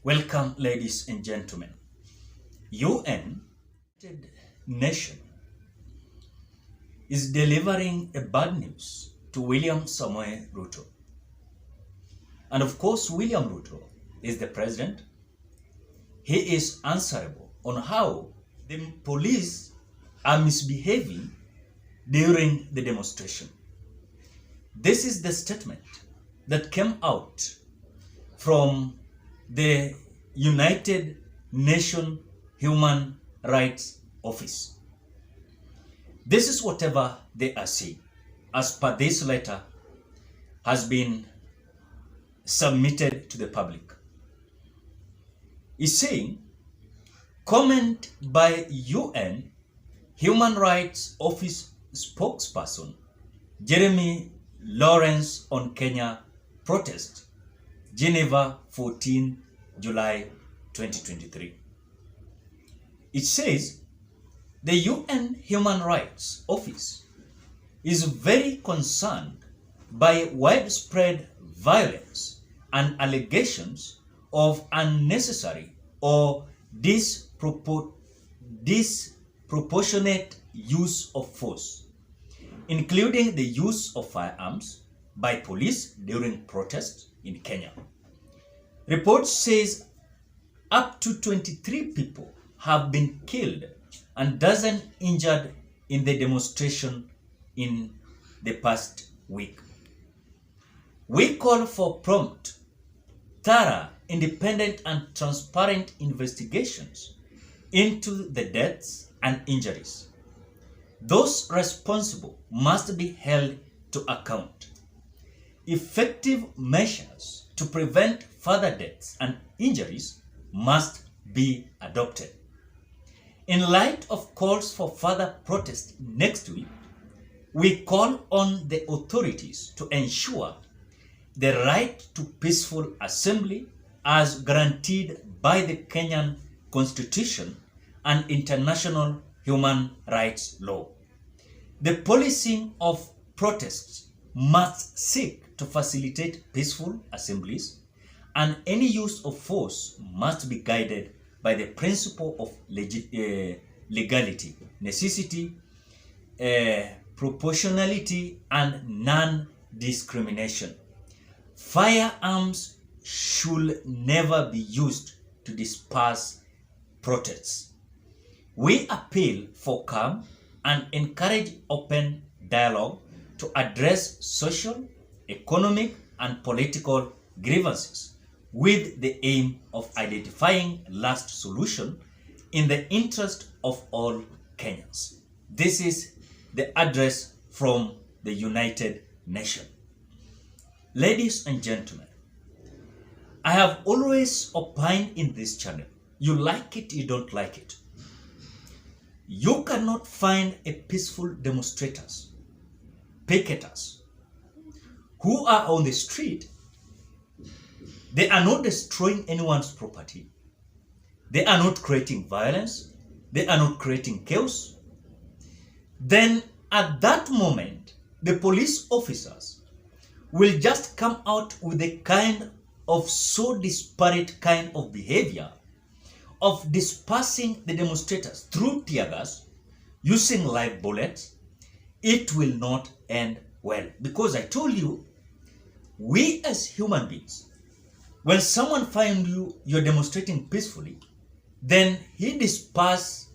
Welcome, ladies and gentlemen. UN nation is delivering a bad news to William Samoei Ruto. And of course, William Ruto is the president. He is answerable on how the police are misbehaving during the demonstration. This is the statement that came out from the United Nations Human Rights Office. This is whatever they are saying, as per this letter has been submitted to the public. It's saying, comment by UN Human Rights Office spokesperson Jeremy Lawrence on Kenya protest, Geneva 14 July 2023. It says the UN Human Rights Office is very concerned by widespread violence and allegations of unnecessary or disproportionate use of force, including the use of firearms by police during protests in Kenya. Report says up to 23 people have been killed and dozens injured in the demonstration in the past week. We call for prompt, thorough, independent and transparent investigations into the deaths and injuries. Those responsible must be held to account. Effective measures to prevent further deaths and injuries must be adopted. In light of calls for further protest next week, we call on the authorities to ensure the right to peaceful assembly as guaranteed by the Kenyan Constitution and international human rights law. The policing of protests must seek to facilitate peaceful assemblies, and any use of force must be guided by the principle of legality, necessity, proportionality, and non-discrimination. Firearms should never be used to disperse protests. We appeal for calm and encourage open dialogue to address social, economic, and political grievances with the aim of identifying last solution in the interest of all Kenyans. This is the address from the United Nations. Ladies and gentlemen, I have always opined in this channel. You like it, you don't like it. You cannot find a peaceful demonstrators, picketers, who are on the street. They are not destroying anyone's property. They are not creating violence. They are not creating chaos. Then at that moment, the police officers will just come out with a kind of so disparate kind of behavior of dispersing the demonstrators through tear gas, using live bullets. It will not end well, because I told you, we as human beings, when someone finds you're demonstrating peacefully, then he disperses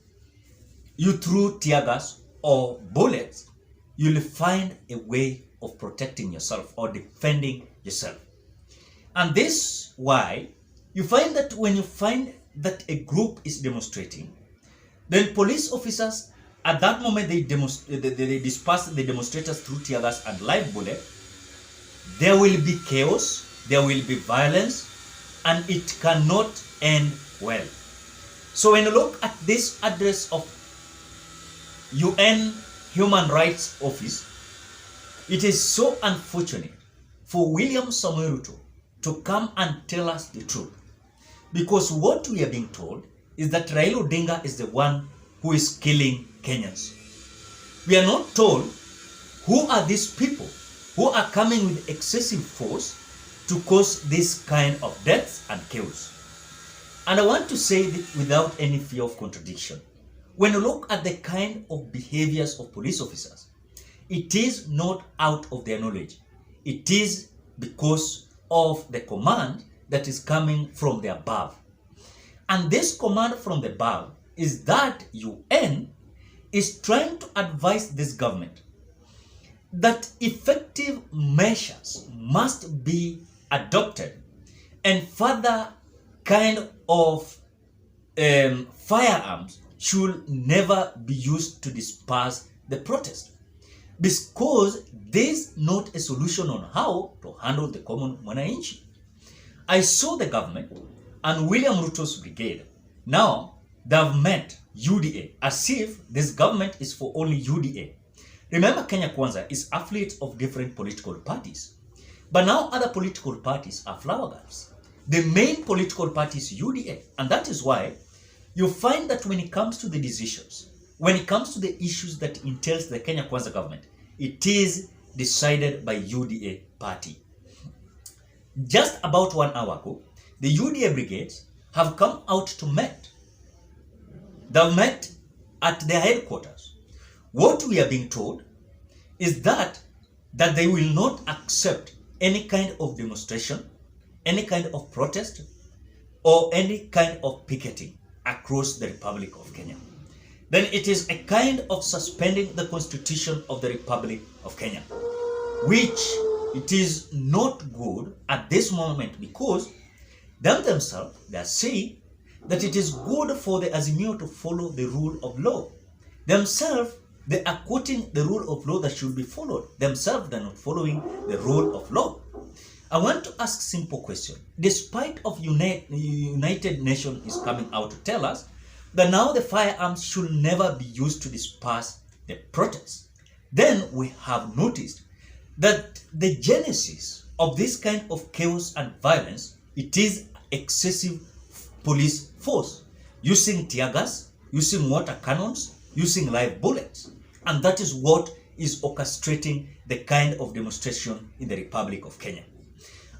you through tear gas or bullets, you'll find a way of protecting yourself or defending yourself. And this why you find that when you find that a group is demonstrating, then police officers at that moment they disperse the demonstrators through tear gas and live bullet. There will be chaos, there will be violence, and it cannot end well. So when you look at this address of UN Human Rights Office, it is so unfortunate for William Samoei Ruto to come and tell us the truth. Because what we are being told is that Raila Odinga is the one who is killing Kenyans. We are not told who are these people who are coming with excessive force to cause this kind of deaths and chaos. And I want to say this without any fear of contradiction. When you look at the kind of behaviors of police officers, it is not out of their knowledge. It is because of the command that is coming from the above. And this command from the above is that UN is trying to advise this government that effective measures must be adopted and further kind of firearms should never be used to disperse the protest, because there's not a solution on how to handle the common mwananchi. I saw the government and William Ruto's brigade. Now they've met UDA as if this government is for only UDA. Remember, Kenya Kwanza is affiliate of different political parties. But now other political parties are flower girls. The main political party is UDA. And that is why you find that when it comes to the decisions, when it comes to the issues that entails the Kenya Kwanza government, it is decided by UDA party. Just about 1 hour ago, the UDA brigades have come out to meet. They've met at their headquarters. What we are being told is that they will not accept any kind of demonstration, any kind of protest, or any kind of picketing across the Republic of Kenya. Then it is a kind of suspending the Constitution of the Republic of Kenya, which it is not good at this moment, because themselves, they are saying that it is good for the Azimio to follow the rule of law. Themselves, they are quoting the rule of law that should be followed. Themselves, they are not following the rule of law. I want to ask a simple question. Despite of United Nations is coming out to tell us that now the firearms should never be used to disperse the protests, then we have noticed that the genesis of this kind of chaos and violence, it is excessive police force, using tear gas, using water cannons, using live bullets. And that is what is orchestrating the kind of demonstration in the Republic of Kenya.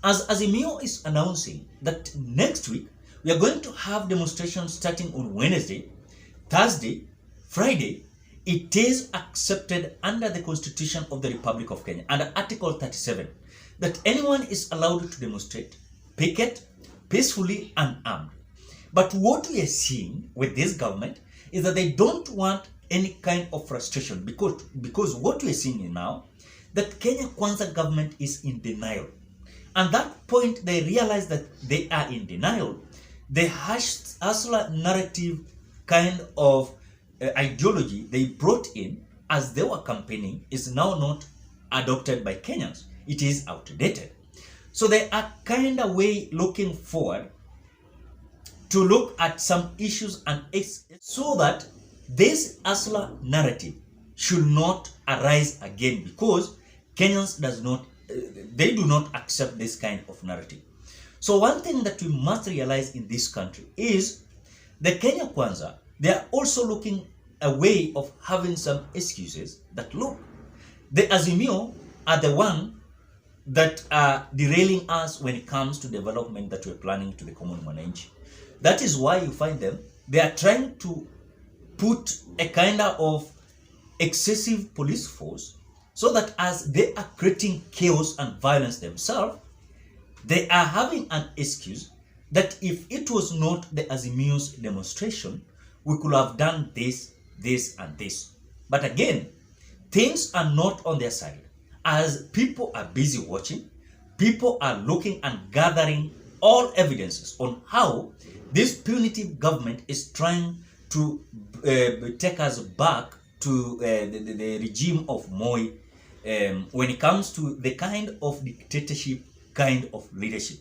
As Azimio is announcing that next week we are going to have demonstrations starting on Wednesday, Thursday, Friday, it is accepted under the Constitution of the Republic of Kenya, under Article 37, that anyone is allowed to demonstrate, picket, peacefully and armed. But what we are seeing with this government is that they don't want any kind of frustration, because what we are seeing now, that Kenya Kwanza government is in denial. And that point they realize that they are in denial. The hustler narrative kind of ideology they brought in as they were campaigning is now not adopted by Kenyans. It is outdated. So they are kind of way looking forward to look at some issues and so that this hustler narrative should not arise again, because Kenyans they do not accept this kind of narrative. So one thing that we must realize in this country is the Kenya Kwanza, they are also looking a way of having some excuses that, look, the Azimio are the one that are derailing us when it comes to development that we're planning to the common mwananchi. That is why you find them, they are trying to put a kind of excessive police force, so that as they are creating chaos and violence themselves, they are having an excuse that if it was not the Azimio's demonstration, we could have done this, this, and this. But again, things are not on their side. As people are busy watching, people are looking and gathering all evidences on how this punitive government is trying to take us back to the regime of Moi, when it comes to the kind of dictatorship, kind of leadership.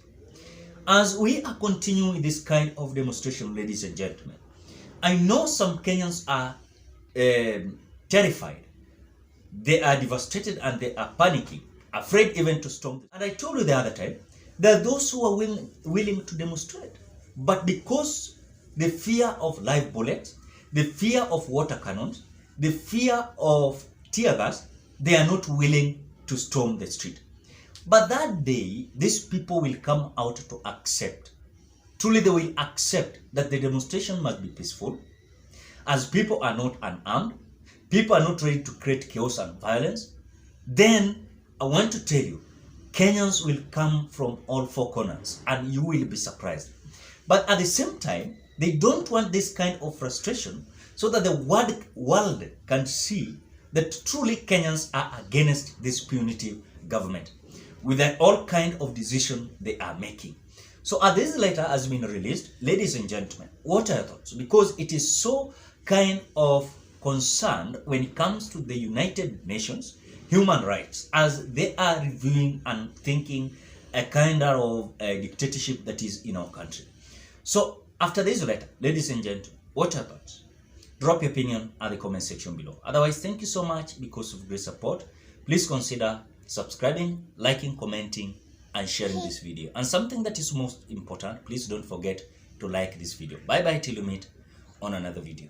As we are continuing this kind of demonstration, ladies and gentlemen, I know some Kenyans are terrified. They are devastated and they are panicking, afraid even to storm. And I told you the other time, there are those who are willing to demonstrate. But because the fear of live bullets, the fear of water cannons, the fear of tear gas, they are not willing to storm the street. But that day, these people will come out to accept truly they will accept that the demonstration must be peaceful, as people are not unarmed, people are not ready to create chaos and violence, then I want to tell you, Kenyans will come from all four corners and you will be surprised. But at the same time, they don't want this kind of frustration so that the world can see that truly Kenyans are against this punitive government with all kind of decision they are making. So as this letter has been released, ladies and gentlemen, what are your thoughts? Because it is so kind of concerned when it comes to the United Nations human rights, as they are reviewing and thinking a kind of a dictatorship that is in our country. So after this letter, ladies and gentlemen, what are your thoughts? Drop your opinion at the comment section below. Otherwise, thank you so much because of great support. Please consider subscribing, liking, commenting, and sharing this video. And something that is most important, please don't forget to like this video. Bye bye till you meet on another video.